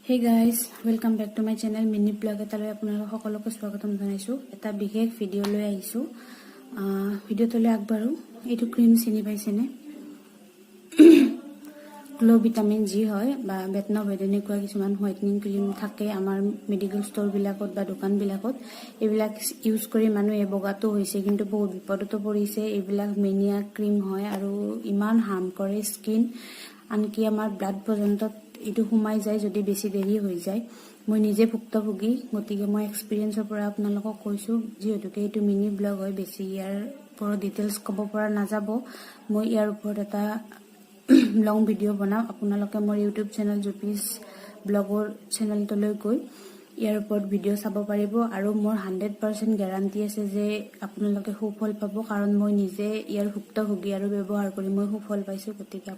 Hey guys, welcome back to my channel mini blog এটালৈ আপোনালোক সকলোকে স্বাগতম জনাইছো। এটা বিশেষ ভিডিও লৈ আহিছো। ভিডিও তলে আগবাৰো এটো ক্ৰীম চিনি পাইছেনে? গ্লো ভিটামিন জি হয় বা বেটনা ভেডেনে কোৱা কিছুমান হোৱাইটনিং ক্ৰীম থাকে আমাৰ মেডিকেল ষ্টৰ বিলাকত বা দোকান বিলাকত এইবিলাক ইউজ কৰি মানুহে বগাটো হৈছে কিন্তু বহুত বিপদতো পৰিছে। এইবিলাক মেনিয়া ক্ৰীম হয় আৰু ইমান হাৰ্ম কৰে স্কিন আনকি আমাৰ ব্লাড পৰ্যন্ত এটো হুমাই যায় যদি বেছি দেৰি হৈ যায়। মই নিজে ভুক্তভোগী গতিকে মই এক্সপেৰিয়েন্সৰ পৰা আপোনালোকক কৈছো যেহেতুকে এটো মিনি ব্লগ হয় বেছি ইয়াৰ পুৰো ডিটেইলস কব পৰা নাযাব। মই ইয়াৰ ওপৰত এটা লং ভিডিও বনাম আপোনালোকে মোৰ ইউটিউব চেনেল জুপিস ব্লগৰ চেনেলটোলৈ গৈ ইয়াৰ ওপৰত ভিডিও চাব পাৰিব আৰু মোৰ 100% গ্যাৰান্টি আছে যে আপোনালোকে সুফল পাব কাৰণ মই নিজে ইয়াৰ ভুক্তভোগী আৰু ব্যৱহাৰ কৰি মই সুফল পাইছো। গতিকে